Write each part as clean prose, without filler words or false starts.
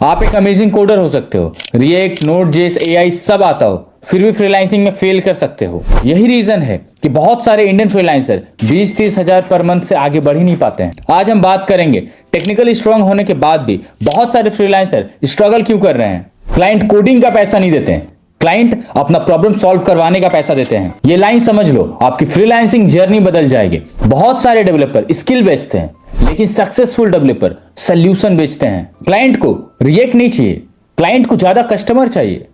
आप एक amazing coder हो सकते हो, रिएक्ट, नोड जेएस, एआई सब आता हो, फिर भी फ्रीलांसिंग में फेल कर सकते हो। यही रीजन है कि बहुत सारे इंडियन फ्रीलांसर 20-30 हजार पर मंथ से आगे बढ़ ही नहीं पाते हैं। आज हम बात करेंगे टेक्निकली स्ट्रांग होने के बाद भी बहुत सारे फ्रीलांसर स्ट्रगल क्यों कर रहे हैं। क्लाइंट कोडिंग का पैसा नहीं देते हैं, क्लाइंट अपना प्रॉब्लम सॉल्व करवाने का पैसा देते हैं। ये लाइन समझ लो, आपकी फ्रीलांसिंग जर्नी बदल जाएगी। बहुत सारे डेवलपर स्किल बेचते हैं, लेकिन सक्सेसफुल डेवलपर सोल्यूशन बेचते हैं। क्लाइंट को रिएक्ट नहीं चाहिए, क्लाइंट को ज्यादा कस्टमर चाहिए,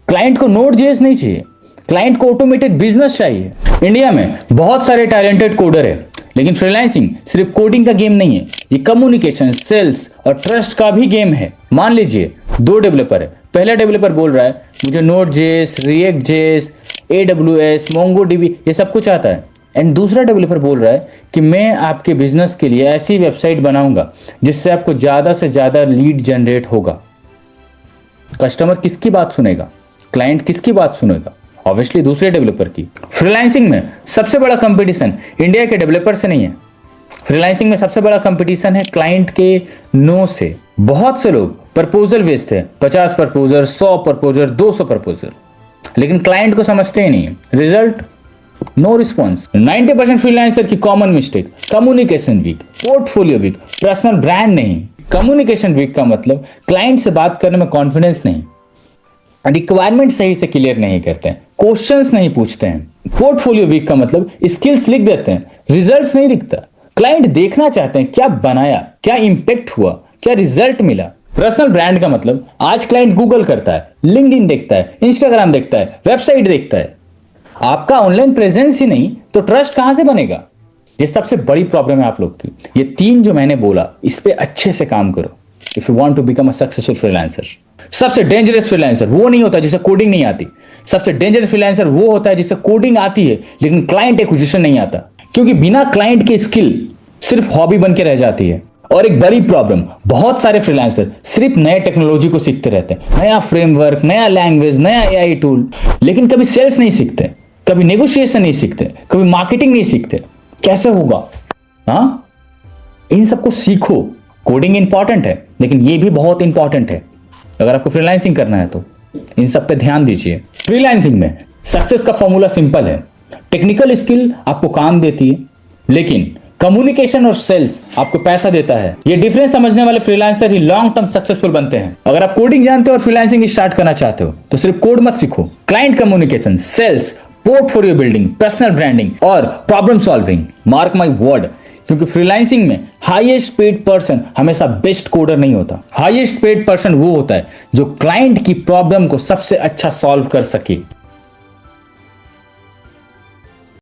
क्लाइंट को नोड जेएस नहीं चाहिए, क्लाइंट को ऑटोमेटेड बिजनेस चाहिए। इंडिया में बहुत सारे टैलेंटेड कोडर है, लेकिन फ्रीलांसिंग सिर्फ कोडिंग का गेम नहीं है, ये कम्युनिकेशन, सेल्स और ट्रस्ट का भी गेम है। मान लीजिए 2 डेवलपर है, पहला डेवलपर बोल रहा है मुझे node JS, react JS, AWS, MongoDB ये सब कुछ आता है, एंड दूसरा डेवलपर बोल रहा है कि मैं आपके बिजनेस के लिए ऐसी वेबसाइट बनाऊंगा जिससे आपको ज्यादा से ज्यादा लीड जनरेट होगा। कस्टमर किसकी बात सुनेगा, क्लाइंट किसकी बात सुनेगा? ऑब्वियसली दूसरे डेवलपर की। फ्रीलांसिंग में सबसे बड़ा कंपटीशन इंडिया के डेवलपर से नहीं है, फ्रीलांसिंग में सबसे बड़ा कंपटीशन है क्लाइंट के नो से। बहुत से लोग प्रपोजल भेजते हैं, 50 प्रपोजल, 100 प्रपोजल, 200 प्रपोजल, लेकिन क्लाइंट को समझते ही नहीं है। Result no response. 90% फ्रीलांसर की common mistake, communication weak, portfolio weak, personal brand नहीं। कम्युनिकेशन वीक का मतलब क्लाइंट से बात करने में कॉन्फिडेंस नहीं, रिक्वायरमेंट सही से क्लियर नहीं करते हैं, क्वेश्चंस नहीं पूछते हैं। पोर्टफोलियो वीक का मतलब स्किल्स लिख देते हैं, रिजल्ट्स नहीं दिखता। क्लाइंट देखना चाहते हैं क्या बनाया, क्या इंपैक्ट हुआ, क्या रिजल्ट मिला। पर्सनल ब्रांड का मतलब आज क्लाइंट गूगल करता है, लिंक्डइन देखता है, इंस्टाग्राम देखता है, वेबसाइट देखता है। आपका ऑनलाइन प्रेजेंस ही नहीं तो ट्रस्ट कहां से बनेगा? ये सबसे बड़ी प्रॉब्लम है आप लोग की। ये 3 जो मैंने बोला इस पे अच्छे से काम करो if you want to become a successful freelancer. सबसे डेंजरस फ्रीलांसर वो नहीं होता जिसे कोडिंग नहीं आती, सबसे डेंजरस फ्रीलांसर वो होता है जिसे कोडिंग आती है लेकिन क्लाइंट एक्विजिशन नहीं आता, क्योंकि बिना क्लाइंट के स्किल सिर्फ हॉबी बन के रह जाती है। और एक बड़ी प्रॉब्लम, बहुत सारे फ्रीलांसर सिर्फ नए टेक्नोलॉजी को सीखते रहते हैं, नया फ्रेमवर्क, नया लैंग्वेज, नया एआई टूल, लेकिन कभी सेल्स नहीं सीखते, कभी नेगोशिएशन नहीं सीखते, कभी मार्केटिंग नहीं सीखते। कैसे होगा? हाँ, इन सबको सीखो। कोडिंग इंपॉर्टेंट है, लेकिन ये भी बहुत इंपॉर्टेंट है। अगर आपको फ्रीलांसिंग करना है तो इन सब पे ध्यान दीजिए। फ्रीलांसिंग में सक्सेस का फॉर्मूला सिंपल है, टेक्निकल स्किल आपको काम देती है, लेकिन कम्युनिकेशन और सेल्स आपको पैसा देता है। ये डिफरेंस समझने वाले फ्रीलांसर ही लॉन्ग टर्म सक्सेसफुल बनते हैं। अगर आप कोडिंग जानते हो और फ्रीलांसिंग स्टार्ट करना चाहते हो तो सिर्फ कोड मत सीखो, client communication, sales, portfolio building, personal branding और problem solving. Mark my word, क्योंकि फ्रीलांसिंग में हाईएस्ट पेड पर्सन हमेशा बेस्ट कोडर नहीं होता। हाईएस्ट पेड पर्सन वो होता है जो क्लाइंट की प्रॉब्लम को सबसे अच्छा सॉल्व कर सके।